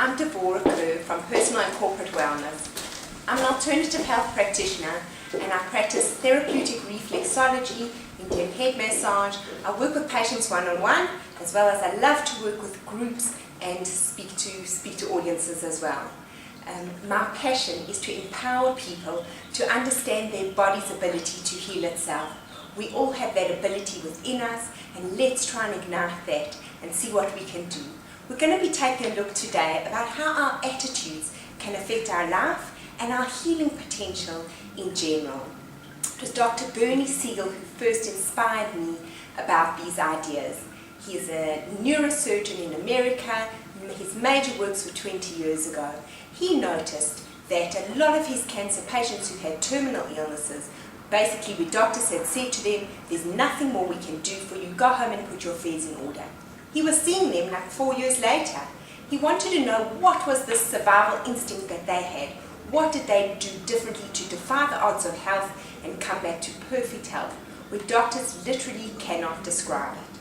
I'm Dkwellness from Personal and Corporate Wellness. I'm an alternative health practitioner and I practice therapeutic reflexology, Indian head massage. I work with patients one-on-one, as well as I love to work with groups and speak to audiences as well. My passion is to empower people to understand their body's ability to heal itself. We all have that ability within us, and let's try and ignite that and see what we can do. We're going to be taking a look today about how our attitudes can affect our life and our healing potential in general. It was Dr. Bernie Siegel who first inspired me about these ideas. He is a neurosurgeon in America. His major works were 20 years ago. He noticed that a lot of his cancer patients who had terminal illnesses, basically where doctors had said to them, there's nothing more we can do for you, go home and put your affairs in order. He was seeing them like 4 years later. He wanted to know what was this survival instinct that they had. What did they do differently to defy the odds of health and come back to perfect health, where doctors literally cannot describe it.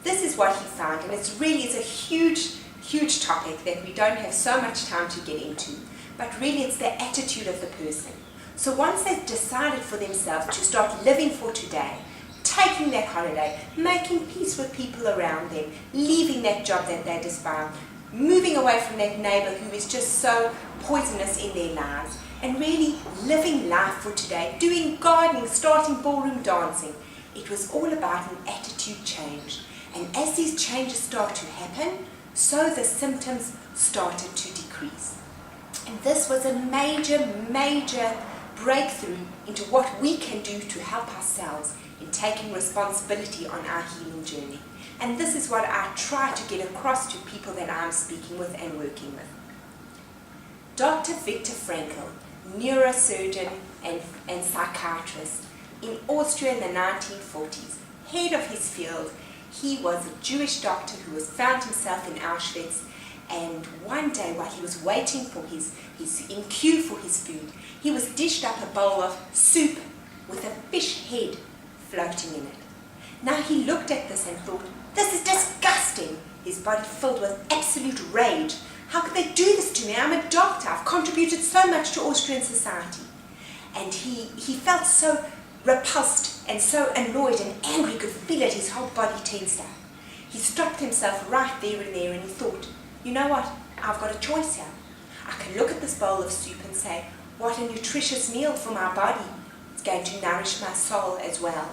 This is what he found, and it really is a huge topic that we don't have so much time to get into. But really it's the attitude of the person. So once they've decided for themselves to start living for today, taking that holiday, making peace with people around them, leaving that job that they despise, moving away from that neighbor who is just so poisonous in their lives, and really living life for today, doing gardening, starting ballroom dancing. It was all about an attitude change. And as these changes start to happen, so the symptoms started to decrease. And this was a major breakthrough into what we can do to help ourselves in taking responsibility on our healing journey. And this is what I try to get across to people that I'm speaking with and working with. Dr. Viktor Frankl, neurosurgeon and psychiatrist in Austria in the 1940s, head of his field. He was a Jewish doctor who found himself in Auschwitz, and one day while he was waiting for in queue for his food, he was dished up a bowl of soup with a fish head floating in it. Now he looked at this and thought, this is disgusting. His body filled with absolute rage. How could they do this to me? I'm a doctor. I've contributed so much to Austrian society. And he felt so repulsed and so annoyed and angry, could feel it, his whole body tensed up. He stopped himself right there and there and he thought, you know what, I've got a choice here. I can look at this bowl of soup and say, what a nutritious meal for my body. It's going to nourish my soul as well.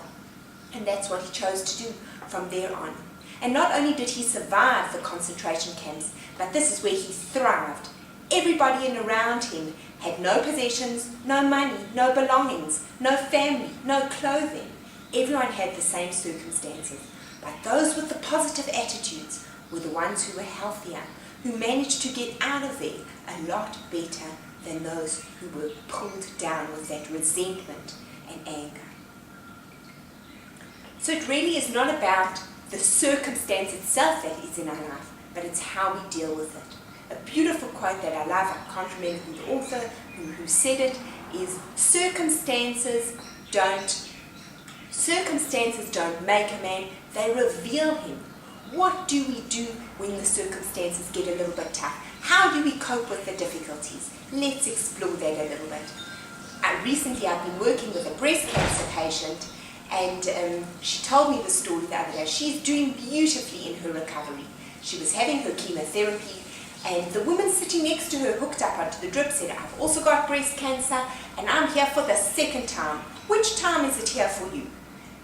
And that's what he chose to do from there on. And not only did he survive the concentration camps, but this is where he thrived. Everybody in around him had no possessions, no money, no belongings, no family, no clothing. Everyone had the same circumstances. But those with the positive attitudes were the ones who were healthier, who managed to get out of there a lot better than those who were pulled down with that resentment and anger. So it really is not about the circumstance itself that is in our life, but it's how we deal with it. A beautiful quote that I love, I can't remember who the author who said it, is circumstances don't make a man, they reveal him. What do we do when the circumstances get a little bit tough? How do we cope with the difficulties? Let's explore that a little bit. Recently I've been working with a breast cancer patient, and she told me the story the other day. She's doing beautifully in her recovery. She was having her chemotherapy, and the woman sitting next to her, hooked up onto the drip, said, I've also got breast cancer, and I'm here for the second time. Which time is it here for you?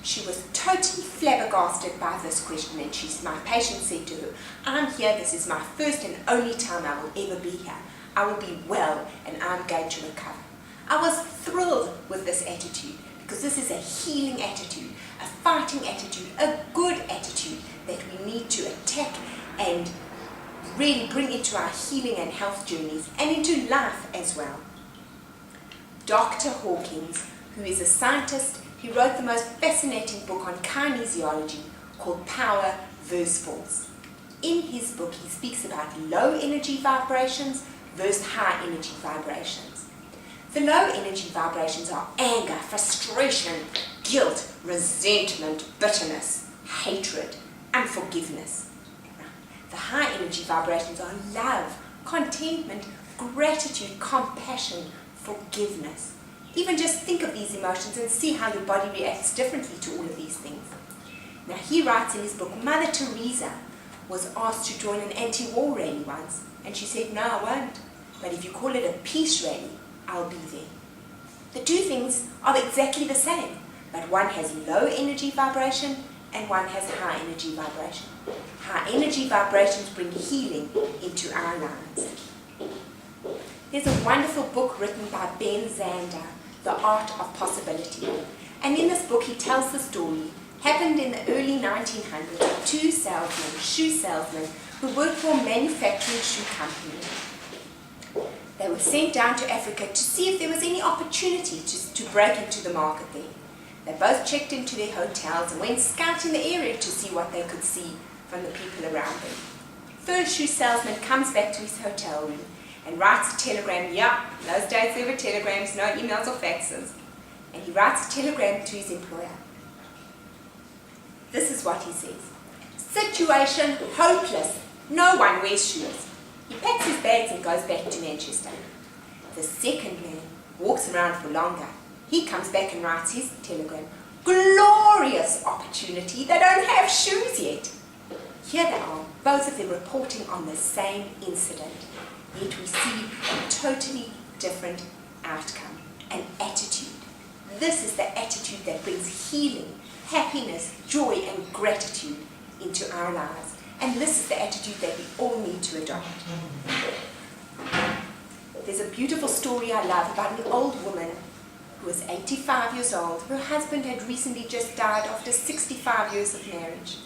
She was totally flabbergasted by this question, and my patient said to her, I'm here, this is my first and only time I will ever be here. I will be well, and I'm going to recover. I was thrilled with this attitude, because this is a healing attitude, a fighting attitude, a good attitude that we need to attack and really bring into our healing and health journeys and into life as well. Dr. Hawkins, who is a scientist, he wrote the most fascinating book on kinesiology called Power vs. Force. In his book, he speaks about low energy vibrations versus high energy vibrations. The low energy vibrations are anger, frustration, guilt, resentment, bitterness, hatred, unforgiveness. The high energy vibrations are love, contentment, gratitude, compassion, forgiveness. Even just think of these emotions and see how your body reacts differently to all of these things. Now he writes in his book, Mother Teresa was asked to join an anti-war rally once, and she said, no, I won't. But if you call it a peace rally, I'll be there. The two things are exactly the same, but one has low energy vibration and one has high energy vibration. High energy vibrations bring healing into our lives. There's a wonderful book written by Ben Zander, The Art of Possibility. And in this book he tells the story, happened in the early 1900s of two salesmen, shoe salesmen, who worked for a manufacturing shoe company. They were sent down to Africa to see if there was any opportunity to break into the market there. They both checked into their hotels and went scouting the area to see what they could see from the people around them. First shoe salesman comes back to his hotel room and writes a telegram. Yeah, in those days there were telegrams, no emails or faxes. And he writes a telegram to his employer. This is what he says. Situation hopeless. No one wears shoes. He packs his bags and goes back to Manchester. The second man walks around for longer. He comes back and writes his telegram. Glorious opportunity. They don't have shoes yet. Here they are, both of them reporting on the same incident. Yet we see a totally different outcome, an attitude. This is the attitude that brings healing, happiness, joy and gratitude into our lives. And this is the attitude that we all need to adopt. There's a beautiful story I love about an old woman who was 85 years old. Her husband had recently just died after 65 years of marriage.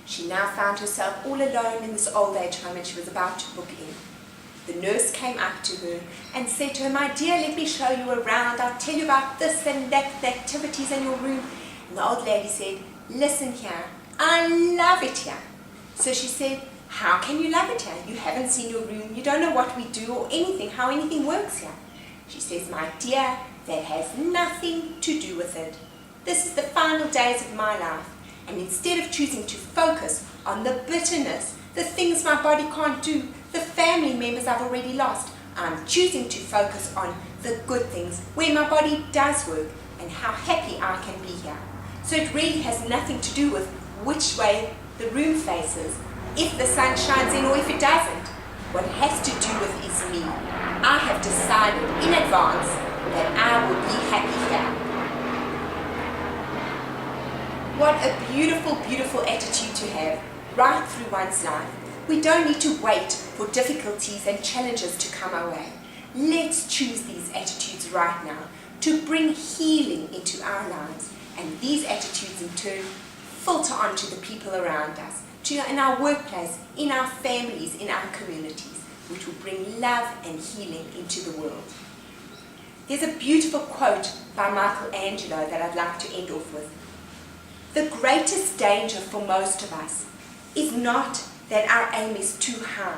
She now found herself all alone in this old age home and she was about to book in. The nurse came up to her and said to her, my dear, let me show you around. I'll tell you about this and that, the activities in your room. And the old lady said, listen here, I love it here. So she said, how can you love it here? You haven't seen your room, you don't know what we do or anything, how anything works here. She says, my dear, that has nothing to do with it. This is the final days of my life. And instead of choosing to focus on the bitterness, the things my body can't do, the family members I've already lost, I'm choosing to focus on the good things, where my body does work, and how happy I can be here. So it really has nothing to do with which way the room faces, if the sun shines in or if it doesn't. What it has to do with is me. I have decided in advance that I will be happy here. What a beautiful, beautiful attitude to have right through one's life. We don't need to wait for difficulties and challenges to come our way. Let's choose these attitudes right now to bring healing into our lives. And these attitudes in turn filter onto the people around us, in our workplace, in our families, in our communities, which will bring love and healing into the world. There's a beautiful quote by Michelangelo that I'd like to end off with. The greatest danger for most of us is not that our aim is too high,